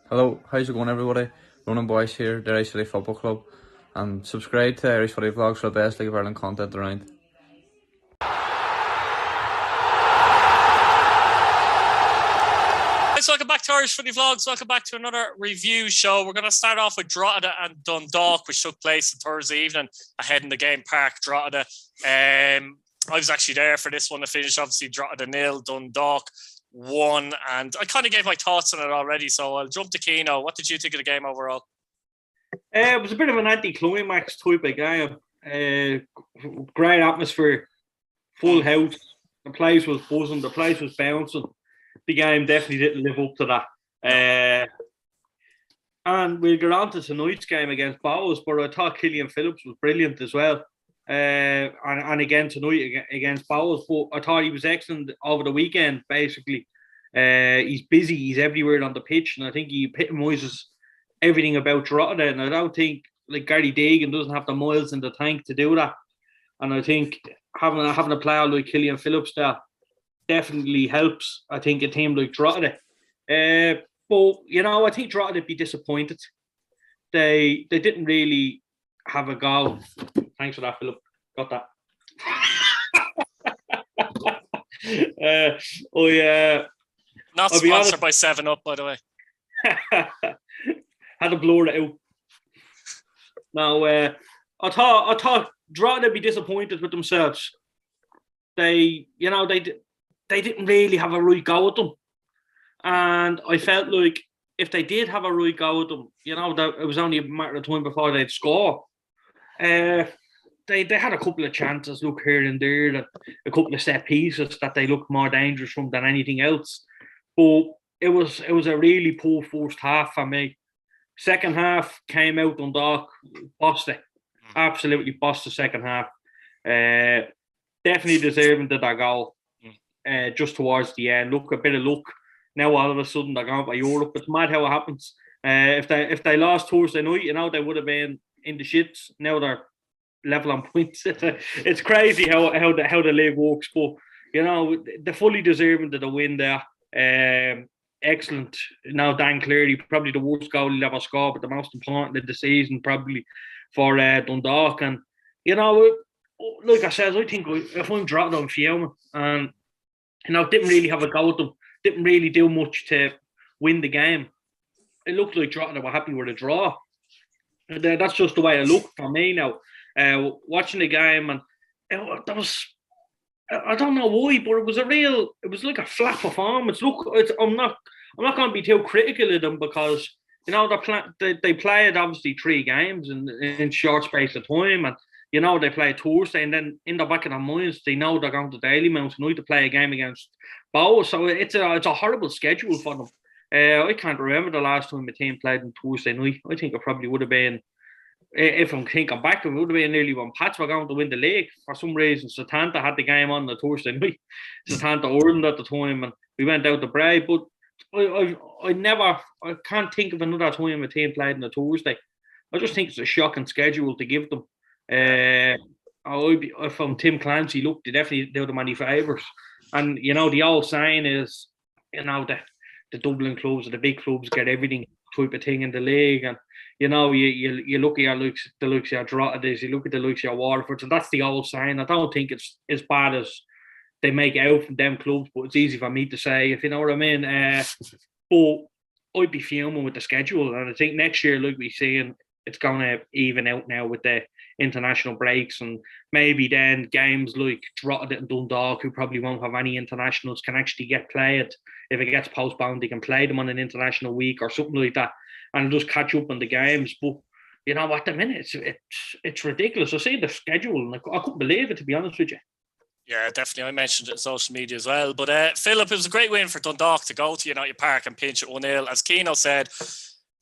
Hello, how's it going everybody? Ronan Boyce here, Derry City Football Club, and subscribe to Irish Footy Vlogs for the best League of Ireland content around. So welcome back to Irish Footy Vlogs. Welcome back to another review show. We're going to start off with Drogheda and Dundalk, which took place on Thursday evening ahead in the game park, Drogheda. I was actually there for this one to finish. Obviously, Drogheda 0, Dundalk 1, and I kind of gave my thoughts on it already, so I'll jump to Keano. What did you think of the game overall? It was a bit of an anti-climax type of game. Great atmosphere, full house. The place was buzzing, the place was bouncing. The game definitely didn't live up to that. And we'll get on to tonight's game against Bowes, but I thought Killian Phillips was brilliant as well. And again tonight against Bowes, but I thought he was excellent over the weekend, basically. He's busy, he's everywhere on the pitch, and I think he epitomises everything about Drogheda, and I don't think like Gary Deegan doesn't have the miles in the tank to do that. And I think having a player like Killian Phillips there definitely helps, I think, a team like Drogheda. But, you know, I think Drogheda would be disappointed. They didn't really have a go. Thanks for that, Philip. Got that. Not sponsored by 7-Up, by the way. Had to blur it out. Now, I thought Drogheda would be disappointed with themselves. They didn't really have a right go at them. And I felt like if they did have a right go at them, that it was only a matter of time before they'd score. They had a couple of chances, look here and there, a couple of set pieces that they looked more dangerous from than anything else. But it was a really poor first half for me. Second half came out Dundalk, bossed it. Absolutely bossed the second half. Definitely deserving of that goal. Just towards the end. Look, a bit of luck. Now all of a sudden they're going by Europe. It's mad how it happens. If they lost Thursday night, they would have been in the shits. Now they're level on points. It's crazy how the league works. But they're fully deserving of the win there. Excellent. Now Dan Cleary, probably the worst goal he'll ever score, but the most important of the season probably for Dundalk. And like I said, I think if I'm Drogheda, I'm fuming. And didn't really have a go at them. Didn't really do much to win the game. It looked like Drogheda were happy with a draw. And that's just the way it looked for me now. Watching the game, and that was, I don't know why, but it was like a flat performance. Look, I'm not going to be too critical of them because they played obviously 3 games in short space of time, and they play Thursday, and then in the back of their minds, they know they're going to Dalymount tonight to play a game against Bowes. So it's a horrible schedule for them. I can't remember the last time a team played on Thursday night. I think it probably would have been, if I'm thinking back, it would have been nearly when Pats were going to win the league. For some reason, Satanta had the game on the Thursday night. Satanta Ireland at the time, and we went out to Bray. But I can't think of another time a team played on a Thursday. I just think it's a shocking schedule to give them. If I'm Tim Clancy, look, they definitely do them any favours. And the old saying is, the Dublin clubs or the big clubs get everything type of thing in the league. And you look at the likes of Drogheda, you look at the likes of Waterford, and that's the old saying. I don't think it's as bad as they make it out from them clubs, but it's easy for me to say, if you know what I mean. But I'd be fuming with the schedule, and I think next year, like we're seeing, it's going to even out now with the international breaks, and maybe then games like Drogheda and Dundalk, who probably won't have any internationals, can actually get played. If it gets postponed, they can play them on an international week or something like that, and just catch up on the games. But at the minute, it's ridiculous. I see the schedule, and I couldn't believe it, to be honest with you. Yeah, definitely. I mentioned it on social media as well. But Philip, it was a great win for Dundalk to go to United Park and pinch at 1-0. As Keano said,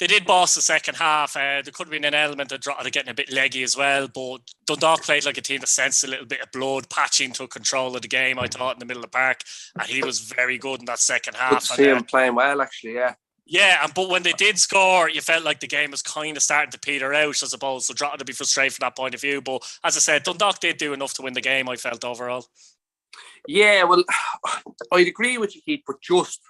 they did boss the second half. There could have been an element of Drogheda getting a bit leggy as well, but Dundalk played like a team that sensed a little bit of blood. Patching took control of the game, I thought, in the middle of the park, and he was very good in that second half. Good to see him playing well, actually, yeah. Yeah, but when they did score, you felt like the game was kind of starting to peter out, I suppose. So Drogheda to be frustrated from that point of view. But as I said, Dundalk did do enough to win the game, I felt, overall. Yeah, well, I'd agree with you, Keith, but just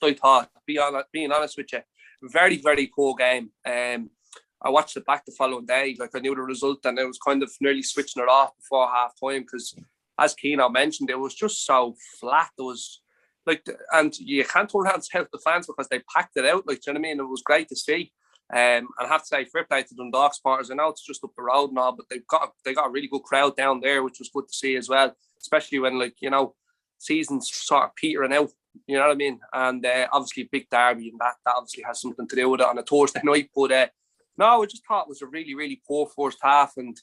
I thought, being honest with you, very, very poor game. I watched it back the following day. Like, I knew the result, and I was kind of nearly switching it off before half time because, as Keano mentioned, it was just so flat. There was like, and you can't turn around and tell the fans because they packed it out. Like, do you know what I mean? It was great to see. And I have to say, fair play to Dundalk supporters. I know it's just up the road and all, but they got a really good crowd down there, which was good to see as well. Especially when, like, you know, seasons sort of petering out. You know what I mean? And obviously, big derby, and that obviously has something to do with it on a Thursday night. But no, I just thought it was a really, really poor first half. And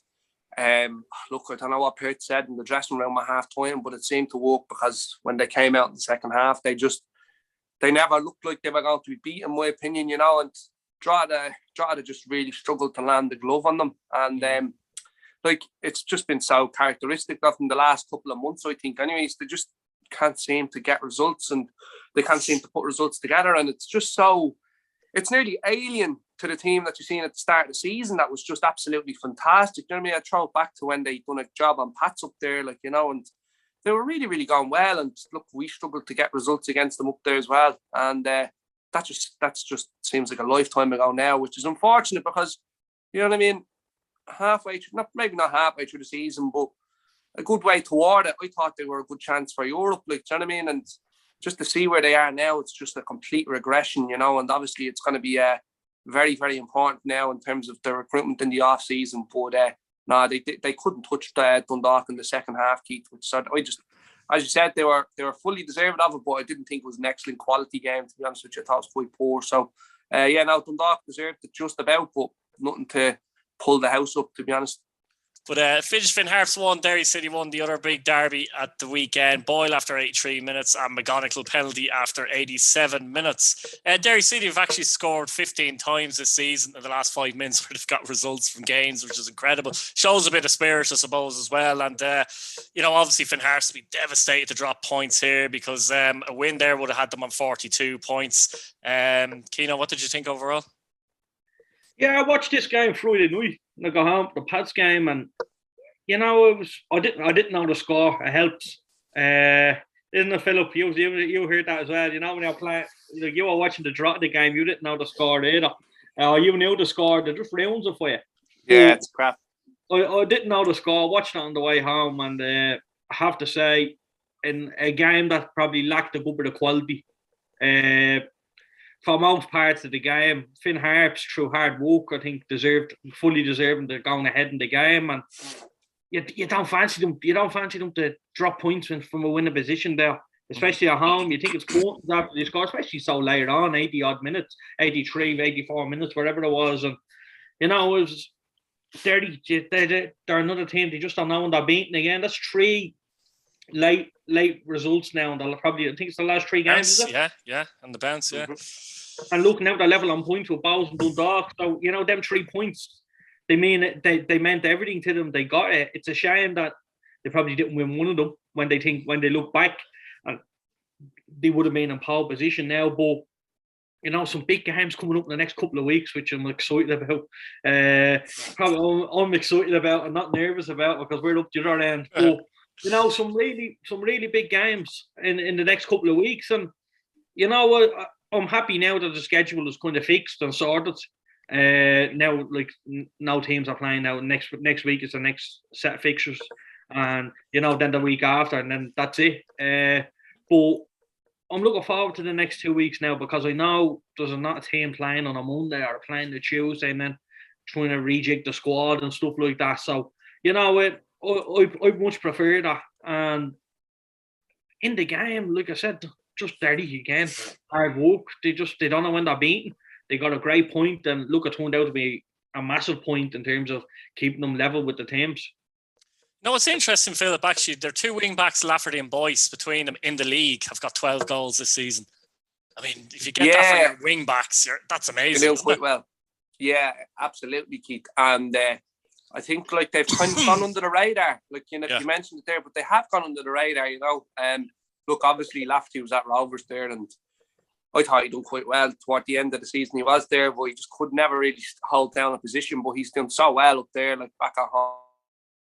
look, I don't know what Pert said in the dressing room at half time, but it seemed to work because when they came out in the second half, they never looked like they were going to be beat, in my opinion, you know. And Drogheda just really struggled to land the glove on them. And like, it's just been so characteristic of them the last couple of months, I think. Anyways, they just can't seem to get results, and they can't seem to put results together. And it's just so, it's nearly alien to the team that you've seen at the start of the season. That was just absolutely fantastic. You know what I mean? I throw it back to when they done a job on Pats up there, like, you know, and they were really, really going well. And look, we struggled to get results against them up there as well. And that's just seems like a lifetime ago now, which is unfortunate because, you know what I mean, maybe not halfway through the season, but a good way toward it. I thought they were a good chance for Europe, like, do you know what I mean? And just to see where they are now, it's just a complete regression, you know. And obviously it's going to be very, very important now in terms of the recruitment in the off season. But no, they couldn't touch Dundalk in the second half, Keith. So I just, as you said, they were fully deserved of it, but I didn't think it was an excellent quality game, to be honest with you. I thought it was quite poor. So Dundalk deserved it just about, but nothing to pull the house up, to be honest. But finished Finn Harps 1, Derry City 1, the other big derby at the weekend. Boyle after 83 minutes and McGonigal penalty after 87 minutes. Derry City have actually scored 15 times this season in the last 5 minutes where they've got results from games, which is incredible. Shows a bit of spirit, I suppose, as well. And, you know, obviously Finn Harps will be devastated to drop points here because a win there would have had them on 42 points. Keano, what did you think overall? Yeah, I watched this game Friday night. I got home for the Pats game, and you know, I didn't know the score. It helps, isn't it, Philip? You heard that as well. You know, when you're playing, like, you were watching the Drogheda game, you didn't know the score either. You knew the score. They just ruins it for you. Yeah, it's crap. I didn't know the score. Watched it on the way home, and I have to say, in a game that probably lacked a good bit of quality. For most parts of the game, Finn Harps, through hard work, I think fully deserving to going ahead in the game. And you don't fancy them. You don't fancy them to drop points from a winning position there, especially at home. You think it's important after they score, especially so late on, 80 odd minutes, 83, 84 minutes, whatever it was. And you know, it was Derry. They're another team. They just don't know when they're beaten again. That's 3 late results now, and I think it's the last 3 games. Is it? Yeah, and the bounce, yeah. And look, now they're level on points with Bowes and Dundalk. So, you know, them 3 points, they meant everything to them. They got it. It's a shame that they probably didn't win one of them when they look back, and they would have been in pole position now. But you know, some big games coming up in the next couple of weeks, which I'm excited about. Probably I'm excited about and not nervous about because we're up the other end. But you know, some really big games in the next couple of weeks, and you know what, I'm happy now that the schedule is kind of fixed and sorted. Now, like, no teams are playing now. Next week is the next set of fixtures, and you know, then the week after, and then that's it. But I'm looking forward to the next 2 weeks now because I know there's not a team playing on a Monday or playing the Tuesday, and then trying to rejig the squad and stuff like that. So you know, I much prefer that. And in the game, like I said, just Derry again, hard work. They don't know when they're beaten. They got a great point, and look, it turned out to be a massive point in terms of keeping them level with the teams. No, it's interesting, Philip. Actually, their 2 wing backs, Lafferty and Boyce, between them in the league, have got 12 goals this season. I mean, if you get that for your wing backs, that's amazing. They're doing quite well. Yeah, absolutely, Keith. And I think like they've kind of gone under the radar. Like, you know, you mentioned it there, but they have gone under the radar. You know, look, obviously Lafferty was at Rovers there, and I thought he done quite well toward the end of the season. He was there, but he just could never really hold down a position. But he's done so well up there, like back at home.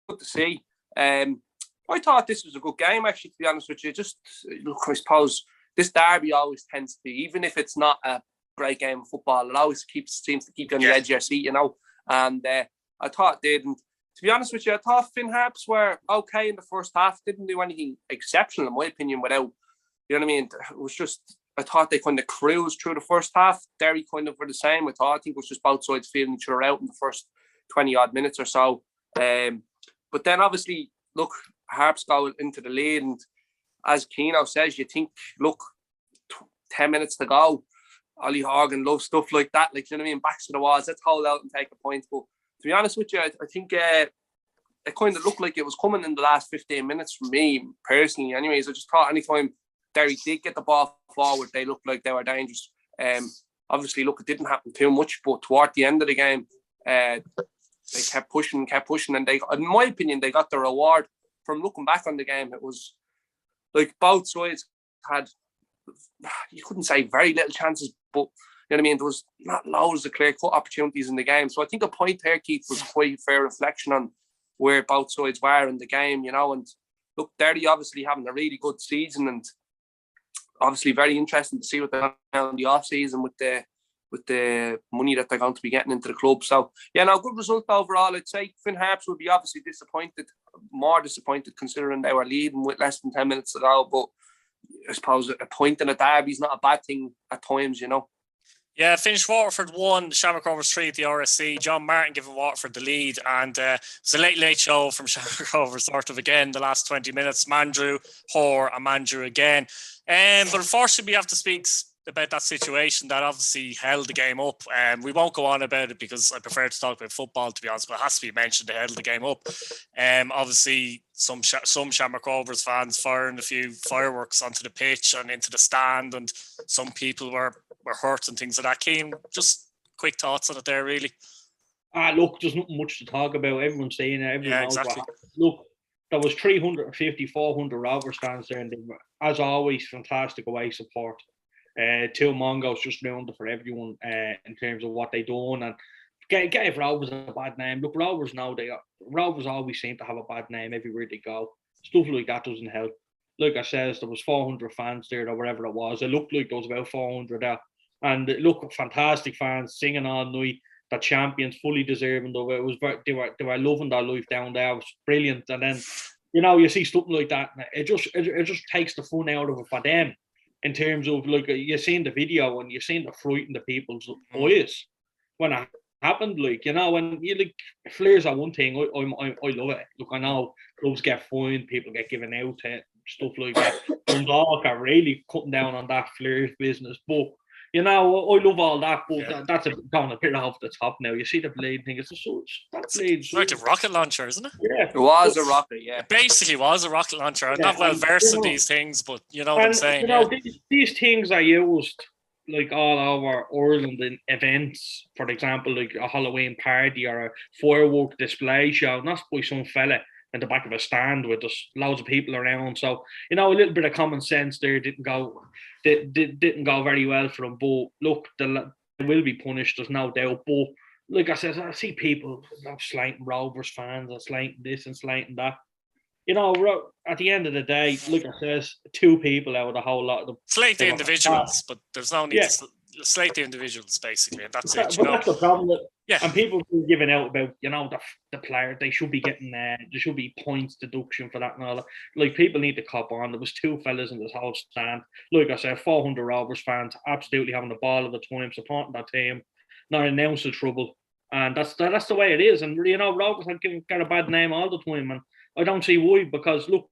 Good to see. I thought this was a good game, actually, to be honest with you. Just look, I suppose this derby always tends to be, even if it's not a great game of football. It always seems to keep you on the edge of your seat, you know. And I thought they didn't. To be honest with you, I thought Finn Harps were okay in the first half. Didn't do anything exceptional, in my opinion, without, you know what I mean? It was just, I thought they kind of cruised through the first half. Derry kind of were the same. I think it was just both sides feeling each other out in the first 20-odd minutes or so. But then obviously, look, Harps go into the lead. And as Keano says, you think, look, 10 minutes to go. Ollie Horgan loves stuff like that. Like, you know what I mean? Backs to the walls. Let's hold out and take a point. But to be honest with you, I think it kind of looked like it was coming in the last 15 minutes for me, personally. Anyways, I just thought anytime Derry did get the ball forward, they looked like they were dangerous. Obviously, look, it didn't happen too much, but toward the end of the game, they kept pushing, and they, in my opinion, they got the reward. From looking back on the game, it was like both sides had, you couldn't say very little chances, but you know what I mean, there was not loads of clear-cut opportunities in the game. So I think a point there, Keith, was quite a fair reflection on where both sides were in the game, you know. And look, Derry obviously having a really good season, and obviously very interesting to see what they're doing in the off-season with the money that they're going to be getting into the club. So, yeah, no, good result overall. I'd say Finn Harps would be obviously more disappointed considering they were leading with less than 10 minutes to go. But I suppose a point in a derby is not a bad thing at times, you know. Yeah, finished Waterford 1, Shamrock Rovers 3 at the RSC. John Martin giving Waterford the lead, and it's a late show from Shamrock Rovers, sort of again the last 20 minutes. Mandrew, Hoare, and Mandrew again. But unfortunately, we have to speak about that situation that obviously held the game up. We won't go on about it because I prefer to talk about football, to be honest, but it has to be mentioned they held the game up. Obviously, some Shamrock Rovers fans firing a few fireworks onto the pitch and into the stand, and some people were hurt and things like that. Keane, just quick thoughts on it there, really. Look, there's not much to talk about. Everyone's saying it. Everyone knows exactly. Look, there was 350, 400 Rovers fans there, and they were, as always, fantastic away support. Two Mongos just rounded for everyone in terms of what they done, and gave Rovers a bad name. Look, Rovers always seem to have a bad name everywhere they go. Stuff like that doesn't help. Like I said, there was 400 fans there or whatever it was. It looked like there was about 400 there. And look, fantastic fans singing all night. The champions, fully deserving of it. They were loving their life down there. It was brilliant. And then, you know, you see something like that, it just takes the fun out of it for them. In terms of, like, you've seen the video and you've seen the fright in the people's eyes when it happened. Like, you know, when you like flares are one thing, I love it. Look, I know clubs get fined, people get given out to it, stuff like that. Dundalk are really cutting down on that flares business, but you know, I love all that, but that's gone a bit off the top now. You see the blade thing, it's like a rocket launcher, isn't it? Yeah. It was a rocket, yeah. It basically was a rocket launcher. I'm not well versed in these things, but you know what I'm saying. You know, these things are used like all over Ireland in events, for example, like a Halloween party or a firework display show, not by some fella in the back of a stand with just loads of people around. So, you know, a little bit of common sense there didn't go very well for them. But look, they will be punished, there's no doubt. But like I said, I see people slating Rovers fans and slating this and slating that. You know, at the end of the day, like I said, two people out of the whole lot of them. Slate the individuals, but there's no need to slate the individuals, basically, and that's it. But that's the problem. And people are giving out about, you know, the player, they should be getting there should be points deduction for that and all that. Like, people need to cop on. There was two fellas in this whole stand. Like I said, 400 Rovers fans absolutely having the ball of the time, supporting that team, not announcing trouble. And that's the way it is. And, you know, Rovers have got a bad name all the time. And I don't see why, because, look,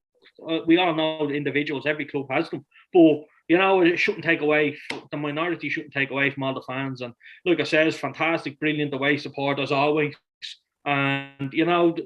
we all know the individuals, every club has them. But, you know, it shouldn't take away, the minority shouldn't take away from all the fans. And like I said, it's fantastic, brilliant away support as always. And, you know,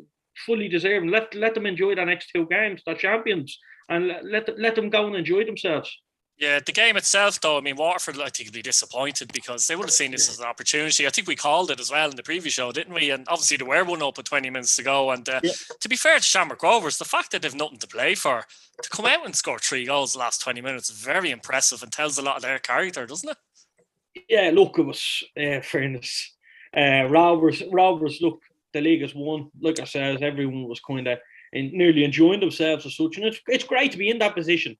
fully deserving. Let them enjoy the next two games. They're champions. And let them go and enjoy themselves. Yeah, the game itself, though, I mean, Waterford, I think, would be disappointed because they would have seen this as an opportunity. I think we called it as well in the previous show, didn't we? And obviously, they were 1-up with 20 minutes to go. And to be fair to Shamrock Rovers, the fact that they've nothing to play for, to come out and score 3 goals the last 20 minutes is very impressive and tells a lot of their character, doesn't it? Yeah, look, it was fairness. Rovers, look, the league has won. Like I said, everyone was kind of nearly enjoying themselves as such. And it's great to be in that position.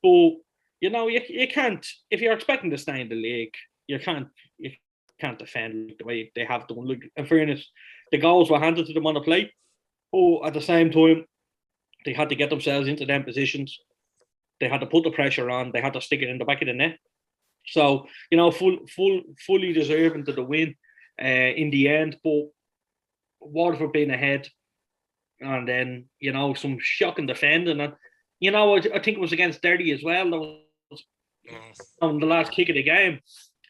But you know, you can't, if you're expecting to stay in the league, you can't defend the way they have done. Like, in fairness, the goals were handed to them on the plate. Oh, at the same time, they had to get themselves into them positions. They had to put the pressure on. They had to stick it in the back of the net. So, you know, fully deserving to the win in the end. But Waterford being ahead, and then, you know, some shocking defending. And, you know, I think it was against Derry as well. That was on the last kick of the game.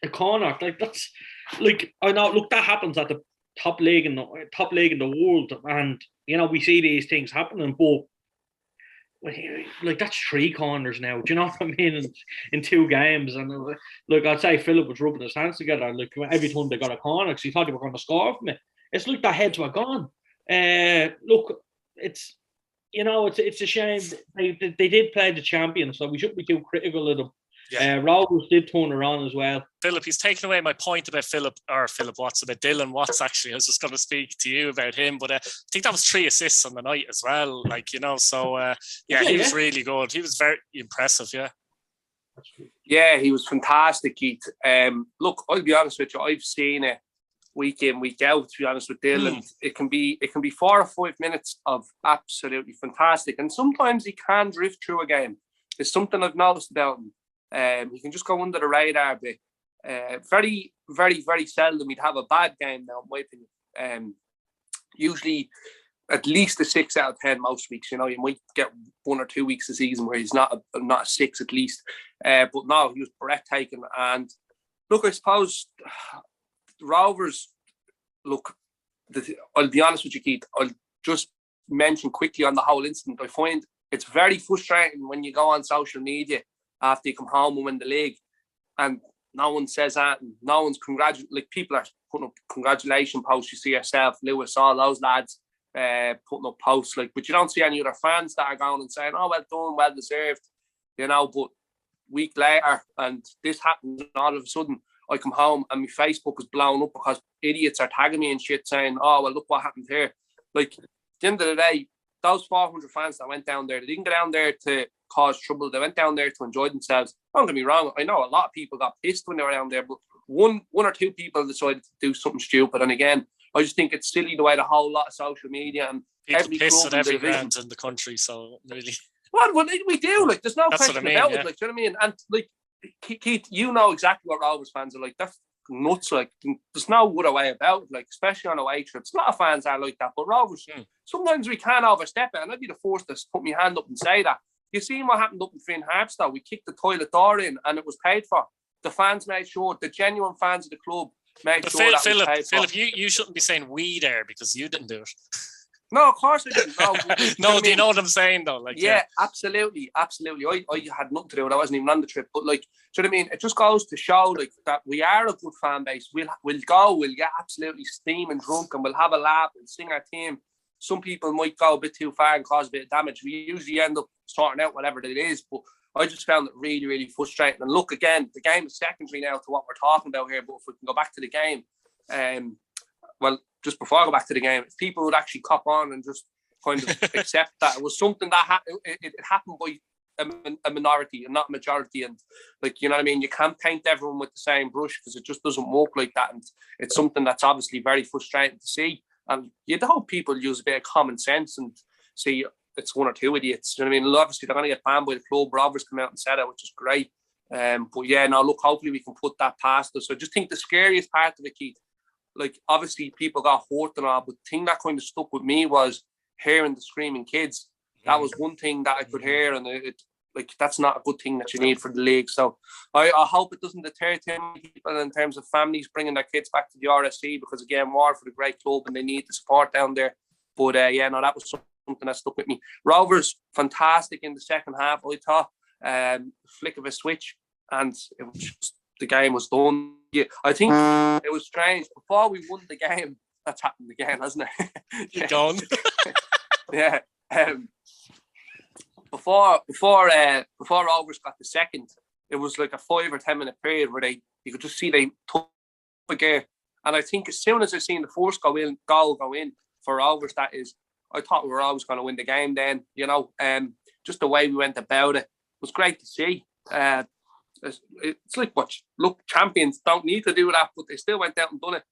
A corner. Like, that's, like, I know, look, that happens at the top league in the world. And, you know, we see these things happening, but like, that's 3 corners now. Do you know what I mean? In 2 games, and look, I'd say Philip was rubbing his hands together. Like, every time they got a corner, because he thought they were going to score from it. It's like their heads were gone. Look, it's, you know, it's a shame. They did play the champion, so we shouldn't be too critical of them. Yeah. Rovers did turn around as well. Philip, he's taken away my point about Philip Watts, about Dylan Watts, actually. I was just going to speak to you about him, but I think that was 3 assists on the night as well. Like, you know, so he was really good. He was very impressive, yeah. Yeah, he was fantastic, Keith. Look, I'll be honest with you, I've seen it week in, week out, to be honest with Dylan. It can be 4 or 5 minutes of absolutely fantastic. And sometimes he can drift through a game. It's something I've noticed about him. He can just go under the radar a bit. Very, very, very seldom he'd have a bad game now, in my opinion. Usually at least a 6 out of 10 most weeks. You know, you might get 1 or 2 weeks a season where he's not a 6 at least. But no, he was breathtaking. And look, I suppose Rovers, look, I'll be honest with you, Keith, I'll just mention quickly on the whole incident. I find it's very frustrating when you go on social media after you come home and win the league, and no one says that, and no one's like, people are putting up congratulation posts. You see yourself, Lewis, all those lads putting up posts, like, but you don't see any other fans that are going and saying, "Oh, well done, well deserved," you know. But week later, and this happens, and all of a sudden I come home and my Facebook is blown up because idiots are tagging me and shit, saying, "Oh, well, look what happened here." Like, at the end of the day, those 400 fans that went down there, they didn't go down there to cause trouble. They went down there to enjoy themselves. Don't get me wrong, I know a lot of people got pissed when they were down there, but one or 2 people decided to do something stupid. And again, I just think it's silly the way the whole lot of social media and people every piss club at every division ground in the country, so really. Well, we do, like, there's no question what I mean, about it, like, do you know what I mean? And like, Keith, you know exactly what Rovers fans are like. That's nuts. Like, there's no other way about it, like, especially on away trips. A lot of fans are like that, but Rovers, sometimes we can overstep it, and I'd be the first to put my hand up and say that. You seen what happened up in Harps, though? We kicked the toilet door in and it was paid for. The fans made sure, the genuine fans of the club made sure that was paid for. Philip, you shouldn't be saying we there because you didn't do it. No, of course I didn't. No, no, do you know what I'm saying, though? Like, yeah, absolutely. I had nothing to do with it. I wasn't even on the trip. But, like, do you know what I mean? It just goes to show, like, that we are a good fan base. We'll go, we'll get absolutely steaming drunk, and we'll have a laugh and sing our team. Some people might go a bit too far and cause a bit of damage. We usually end up sorting out whatever it is. But I just found it really, really frustrating. And look, again, the game is secondary now to what we're talking about here. But if we can go back to the game, well, just before I go back to the game, if people would actually cop on and just kind of accept that it was something that it happened by a minority and not a majority. And, like, you know what I mean? You can't paint everyone with the same brush because it just doesn't work like that. And it's something that's obviously very frustrating to see. And you'd hope people use a bit of common sense and see it's 1 or 2 idiots. You know what I mean? Obviously, they're going to get banned by the club. Rovers come out and said it, which is great. But yeah, no, look, hopefully we can put that past us. So I just think the scariest part of it, Keith, like, obviously people got hurt and all, but the thing that kind of stuck with me was hearing the screaming kids. That was one thing that I could hear, and it like, that's not a good thing that you need for the league. So I hope it doesn't deter too many people in terms of families bringing their kids back to the RSC, because again, Waterford, a great club, and they need the support down there. But yeah, no, that was something that stuck with me. Rovers, fantastic in the second half, I thought. Flick of a switch, and it was just, the game was done. Yeah, I think it was strange. Before we won the game, that's happened again, hasn't it? You're gone. Yeah. Before Rovers got the second, it was like a 5 or 10 minute period where you could just see they took a gear. And I think as soon as I seen the first goal go in for Rovers, that is, I thought we were always going to win the game then, you know. Just the way we went about it was great to see. it's like what? Look, champions don't need to do that, but they still went out and done it.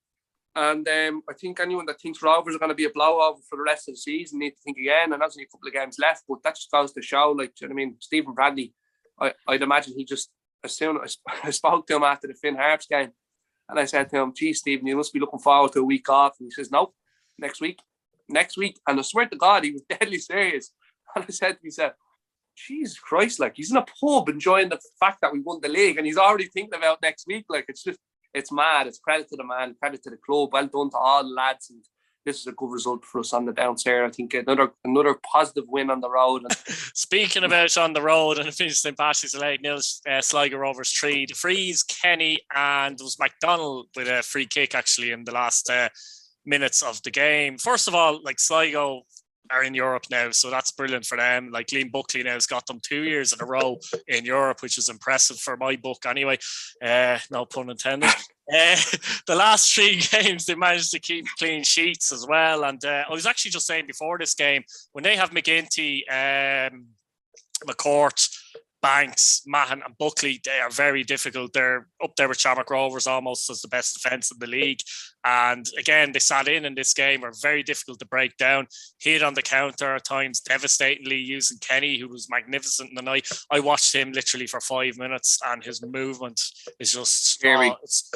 And I think anyone that thinks Rovers are going to be a blowover for the rest of the season need to think again. And there's only a couple of games left, but that just goes to show, like, do you know what I mean? Stephen Bradley, I'd imagine he just, as soon as I spoke to him after the Finn Harps game, and I said to him, "Gee, Stephen, you must be looking forward to a week off." And he says, "No, next week." And I swear to God, he was deadly serious. And I said to myself, Jesus Christ, like, he's in a pub enjoying the fact that we won the league, and he's already thinking about next week. Like, it's mad. It's credit to the man, credit to the club. Well done to all the lads. And this is a good result for us on the downs here. I think another positive win on the road. Speaking about on the road, and finished St.Patrick's 8-0, Sligo Rovers 3. The frees, Kenny, and it was McDonald with a free kick actually in the last minutes of the game. First of all, like, Sligo are in Europe now, so that's brilliant for them. Like, Liam Buckley now has got them 2 years in a row in Europe, which is impressive for my book anyway. No pun intended. The last 3 games they managed to keep clean sheets as well. And I was actually just saying before this game, when they have McGinty, McCourt, Banks, Mahon and Buckley, they are very difficult. They're up there with Shamrock Rovers almost as the best defence in the league. And again, they sat in this game, are very difficult to break down. Hit on the counter at times, devastatingly, using Kenny, who was magnificent in the night. I watched him literally for 5 minutes, and his movement is just it's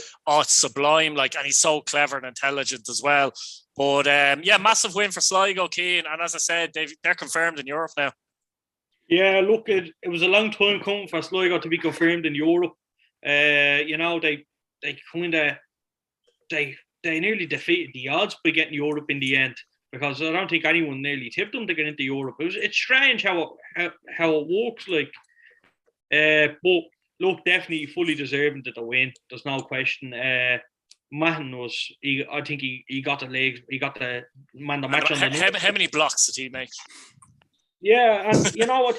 sublime. Like, and he's so clever and intelligent as well. But yeah, massive win for Sligo, Keane. And as I said, they're confirmed in Europe now. Yeah, look, it was a long time coming for Sligo to be confirmed in Europe. You know, they nearly defeated the odds by getting Europe in the end, because I don't think anyone nearly tipped them to get into Europe. It's strange how it works, like. But look, definitely fully deserving to the win. There's no question. Mahon I think he got the legs. He got the man the match on the night. How many blocks did he make? Yeah, and you know,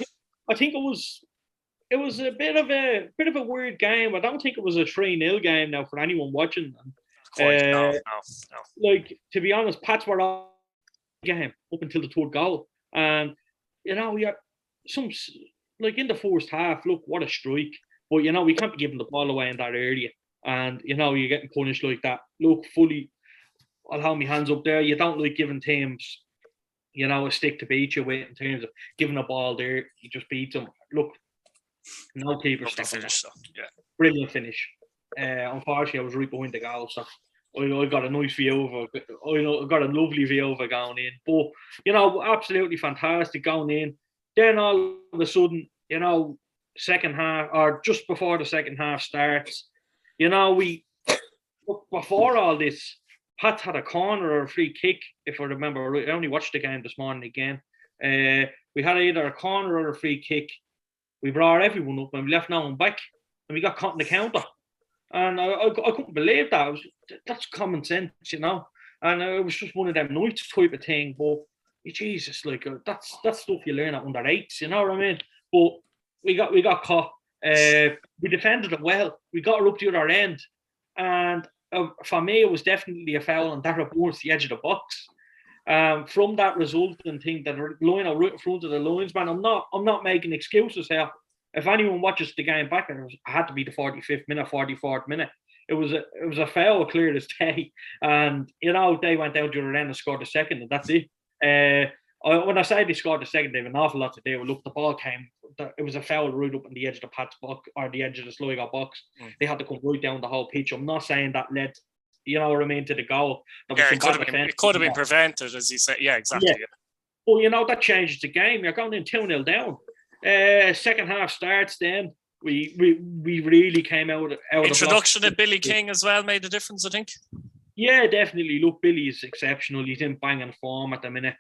I think it was a bit of a weird game. I don't think it was a 3-0 game now for anyone watching. No. Like, to be honest, Pats were on the game up until the third goal, and you know, we had some, like, in the first half. Look, what a strike! But you know, we can't be giving the ball away in that area, and you know, you're getting punished like that. Look, I'll hold my hands up there. You don't like giving teams, you know, a stick to beat you with in terms of giving a ball there. You just beat them. Look, no keeper stopping that. Yeah. Brilliant finish. Unfortunately, I was right behind the goal, so I got a nice view of it. I got a lovely view of it going in. But, you know, absolutely fantastic going in. Then all of a sudden, you know, second half, or just before the second half starts, you know, before all this, Pat had a corner or a free kick, if I remember right. I only watched the game this morning again. We had either a corner or a free kick. We brought everyone up and we left no one back, and we got caught in the counter. And I couldn't believe that. That's common sense, you know. And it was just one of them nights type of thing. But Jesus, like, that's stuff you learn at under 8s, you know what I mean? But we got caught. We defended it well. We got her up the other end, and for me, it was definitely a foul on Derry towards the edge of the box. From that resulting thing, that line right in front of the linesman, I'm not making excuses here. If anyone watches the game back, it had to be the 45th minute, 44th minute. It was a foul, clear as day. And you know, they went down to the other end and scored the second, and that's it. When I say they scored the second, they have an awful lot to do. Look, the ball came. It was a foul right up on the edge of the Pat's box, or the edge of the Sligo box. They had to come right down the whole pitch. I'm not saying that led, you know what I mean, to the goal. Yeah, it could have been prevented, as you said. Yeah, exactly. Yeah. Well, you know, that changes the game. You're going in 2-0 down. Second half starts. Then we really came out. Introduction of Billy King as well made a difference, I think. Yeah, definitely. Look, Billy's exceptional. He's in banging form at the minute.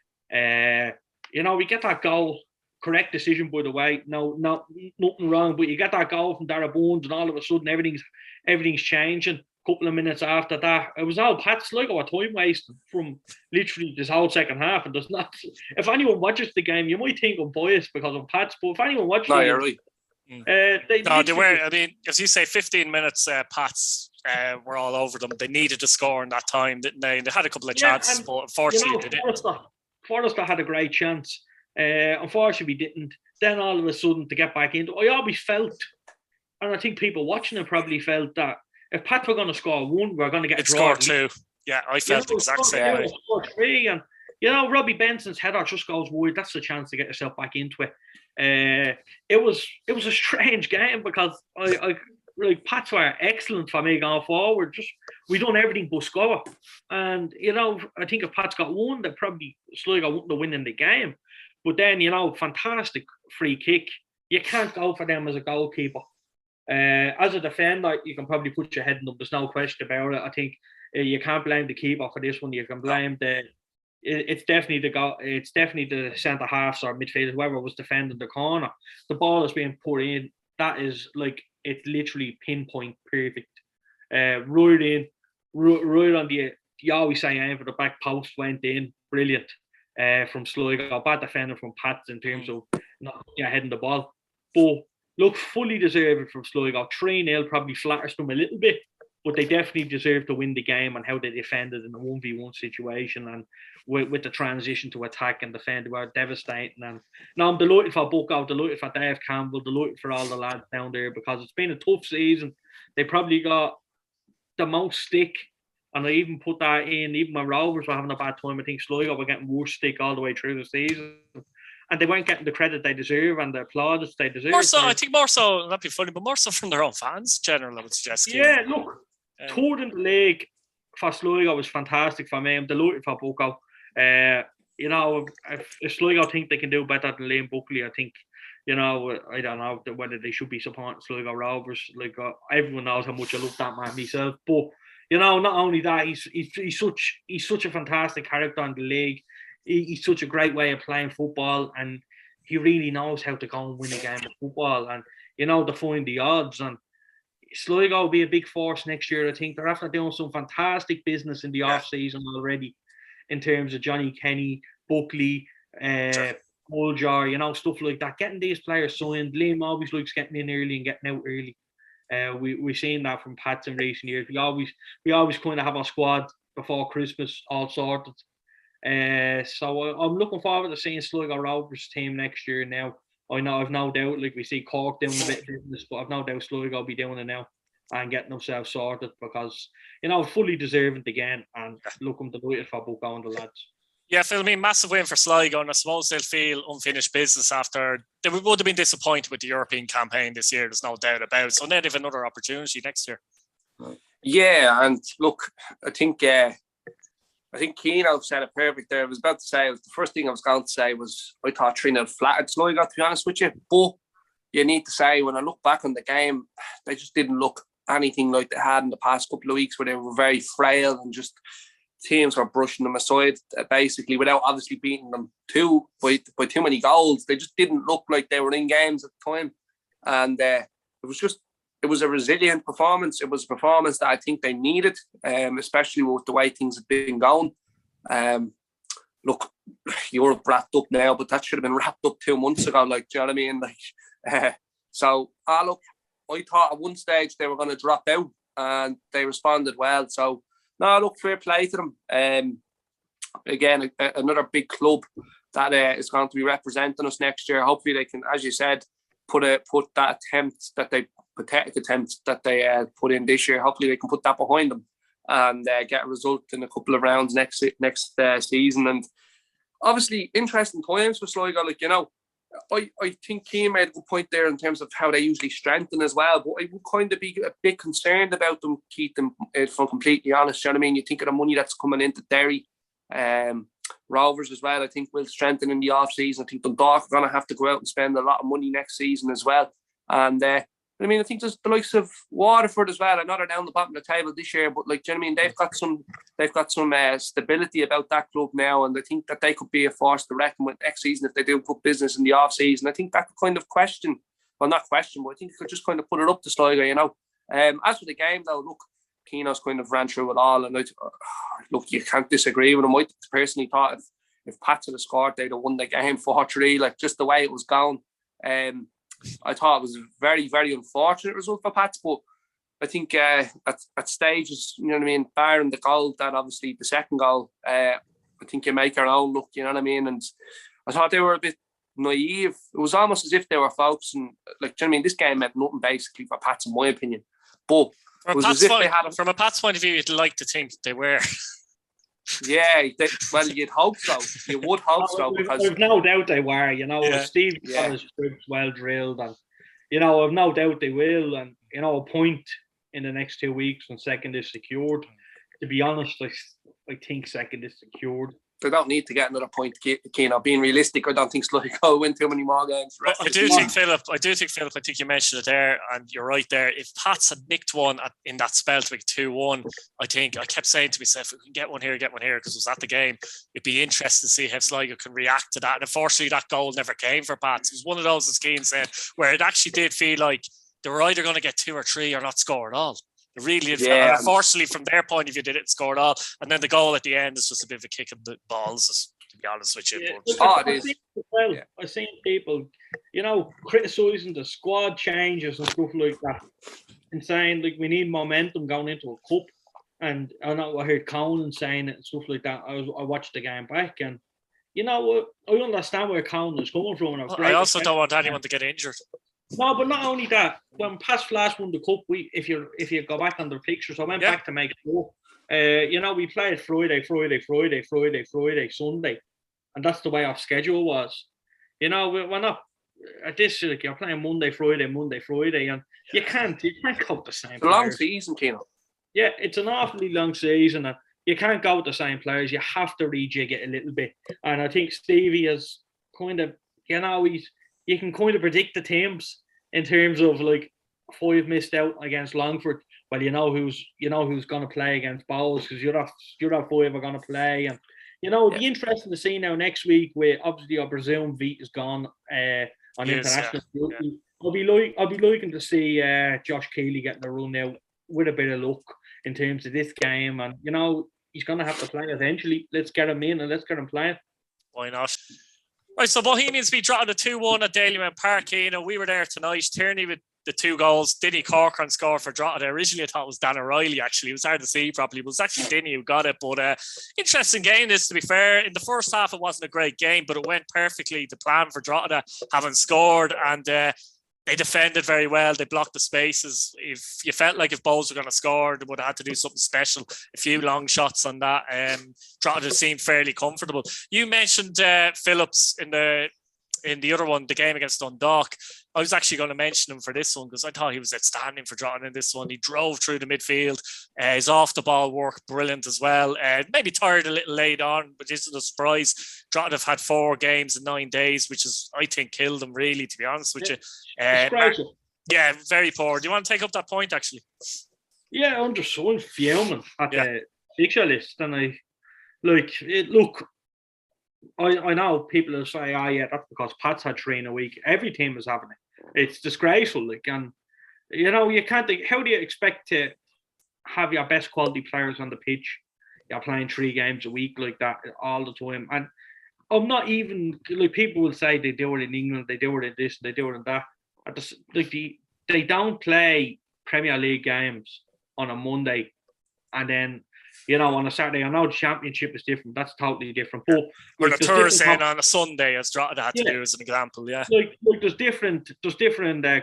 You know, we get that goal. Correct decision, by the way. No, nothing wrong. But you get that goal from Darragh Bones, and all of a sudden everything's changing. Couple of minutes after that, it was all Pat's like a time waste from literally this whole second half. And there's not. If anyone watches the game, you might think I'm biased because I'm Pat's, but if anyone watches, no, you're right. They were. I mean, as you say, 15 minutes. Pats were all over them. They needed to score in that time, didn't they? And they had a couple of chances, but unfortunately, you know, they didn't. Forrester had a great chance. Unfortunately, we didn't. Then all of a sudden, to get back into, I always felt And I think people watching it probably felt that if Pats were going to score one, we're going to get a draw. Scored two. Yeah, I felt the exact same way. Scored three, and Robbie Benson's header just goes wide. That's the chance to get yourself back into it. It was a strange game because I like Pats were excellent for me going forward. Just we done everything but score, and I think if Pats got one, they probably Sligo wouldn't have won in the game. But then fantastic free kick. You can't go for them as a goalkeeper. As a defender, you can probably put your head in them. There's no question about it. I think you can't blame the keeper for this one. You can blame it's definitely the centre halves or midfielders, whoever was defending the corner. The ball is being put in. That is like it's literally pinpoint perfect. Right in, right on the. You always say aim for the back post, went in, brilliant. From Sligo, bad defender from Pats in terms of not heading the ball, but look, fully deserved from Sligo. 3-0 probably flatters them a little bit, but they definitely deserve to win the game and how they defended in a 1v1 situation and with the transition to attack and defend were devastating. And now I'm delighted for Buckley, delighted for Dave Campbell, delighted for all the lads down there because it's been a tough season. They probably got the most stick, and I even put that in, even when Rovers were having a bad time, I think Sligo were getting worse stick all the way through the season. And they weren't getting the credit they deserve and the plaudits they deserve. I think more so, not be funny, but more so from their own fans, generally, I would suggest. Yeah, look, third in the league for Sligo was fantastic for me. I'm delighted for Buckley. If Sligo think they can do better than Liam Buckley, I think, I don't know whether they should be supporting Sligo Rovers. Like everyone knows how much I love that man myself. But not only that, he's such a fantastic character in the league. He's such a great way of playing football, and he really knows how to go and win a game of football, and to find the odds. And Sligo will be a big force next year. I think they're after doing some fantastic business in the off season already, in terms of Johnny Kenny, Buckley, Muljar, stuff like that. Getting these players signed. Liam always likes getting in early and getting out early. We've seen that from Pats in recent years. We always kind of have our squad before Christmas all sorted. So I'm looking forward to seeing Sligo Rovers team next year now. I know I've no doubt, like we see Cork doing a bit of business, but I've no doubt Sligo will be doing it now and getting themselves sorted because, fully deserving again, and looking delighted for Buckley and the lads. Yeah, Phil, massive win for Sligo, and I suppose they'll feel unfinished business after they would have been disappointed with the European campaign this year, there's no doubt about it. So now they have another opportunity next year. Yeah, and look, I think Keano said it perfect there. I was about to say, the first thing I was going to say was I thought 3-0 flattered Sligo, to be honest with you. But you need to say, when I look back on the game, they just didn't look anything like they had in the past couple of weeks, where they were very frail and just teams were brushing them aside, basically, without obviously beating them by too many goals. They just didn't look like they were in games at the time. And it was a resilient performance. It was a performance that I think they needed, especially with the way things have been going. Look, Europe wrapped up now, but that should have been wrapped up 2 months ago. Like, do you know what I mean? Look, I thought at one stage they were going to drop out, and they responded well. So, no, look, fair play to them. Again, another big club that is going to be representing us next year. Hopefully, they can, as you said, put that pathetic attempt that they put in this year. Hopefully, they can put that behind them and get a result in a couple of rounds next season. And obviously, interesting times for Sligo. I think Keane made a good point there in terms of how they usually strengthen as well. But I would kind of be a bit concerned about them, Keaton, if I'm completely honest. You know what I mean? You think of the money that's coming into Derry, Rovers as well, I think will strengthen in the off-season. I think Dundalk are going to have to go out and spend a lot of money next season as well. And I think there's the likes of Waterford as well. I know they're down the bottom of the table this year, but do you know what I mean? They've got some stability about that club now, and I think that they could be a force to reckon with next season if they do put business in the off season. I think that could kind of but I think it could just kind of put it up to Sligo, As for the game though, look, Keano's kind of ran through it all, and look, you can't disagree with him. I personally thought if Pats had scored, they'd have won the game 4-3, like just the way it was going. I thought it was a very, very unfortunate result for Pats, but I think at stages, you know what I mean, barring the goal, that obviously the second goal, I think you make your own look, you know what I mean? And I thought they were a bit naive. It was almost as if they were focusing, like, do you know what I mean? This game meant nothing basically for Pats, in my opinion. But it was as if they had from a Pats point of view, you'd like to think they were. Yeah, well, you'd hope so. You would hope so, because I've no doubt they were. You know, Yeah. Steve got his troops well drilled, and you know, I've no doubt they will. And you know, a point in the next 2 weeks when second is secured. To be honest, I think second is secured. they don't need to get another point. Keane, being realistic, I don't think Sligo will win too many more games. I do think Philip. I think you mentioned it there, and you're right there. If Pats had nicked one in that spell to make 2-1, I kept saying to myself, "We can get one here, because it was at the game." It'd be interesting to see how Sligo can react to that. And unfortunately, that goal never came for Pats. It was one of those, as Keane said, where it actually did feel like they were either going to get 2 or 3 or not score at all. It really is. Yeah. And unfortunately, from their point of view, they didn't score at all. And then the goal at the end is just a bit of a kick in the balls, to be honest with you. Yeah. It is. I've seen people, criticising the squad changes and stuff like that, and saying, like, we need momentum going into a cup. And I know I heard Conan saying it and stuff like that. I watched the game back, and I understand where Conan is coming from. And I also don't want anyone to get injured. No, but not only that. When Pats last won the cup, if you go back on the pictures, I went back to make sure. We played Friday, Sunday, and that's the way our schedule was. We're not at this. Like, you're playing Monday, Friday, and you can't go with the same. It's a long season, Keno. Yeah, it's an awfully long season, and you can't go with the same players. You have to rejig it a little bit, and I think Stevie is kind of, you can kind of predict the teams in terms of, like, 5 missed out against Longford. Well, who's going to play against Bowles, because you're not 5 are going to play, and it'll be interesting to see now next week, where obviously I presume Veet is gone on international duty. I'll be looking to see Josh Keeley getting a run now with a bit of luck in terms of this game, and he's going to have to play eventually. Let's get him in and let's get him playing. Why not? Right, so Bohemians beat Drogheda 2-1 at Dalymount Park. We were there tonight. Tierney with the 2 goals. Dinny Corcoran scored for Drogheda. Originally, I thought it was Dan O'Reilly, actually. It was hard to see properly. It was actually Dinny who got it. But interesting game, this, to be fair. In the first half, it wasn't a great game, but it went perfectly to plan for Drogheda, having scored. And they defended very well. They blocked the spaces. If you felt like if Bowles were going to score, they would have had to do something special. A few long shots on that. Drogheda seemed fairly comfortable. You mentioned Phillips in the other one, the game against Dundalk. I was actually going to mention him for this one because I thought he was outstanding for Drogheda in this one. He drove through the midfield. His off-the-ball work, brilliant as well. Maybe tired a little late on, but this is a surprise. Drogheda have had 4 games in 9 days, which is, I think, killed them, really, to be honest with you. Yeah, very poor. Do you want to take up that point, actually? Yeah, I'm just so fuming at the fixture list. And I know people will say, that's because Pats had 3 in a week. Every team is having it. It's disgraceful. And, you can't think, how do you expect to have your best quality players on the pitch? You're playing 3 games a week like that all the time. And I'm not even, people will say they do it in England, they do it in this, they do it in that. They don't play Premier League games on a Monday and then, on a Saturday. I know the Championship is different. That's totally different. But or the Thursday on a Sunday, as Drogheda had to do as an example. Yeah, there's different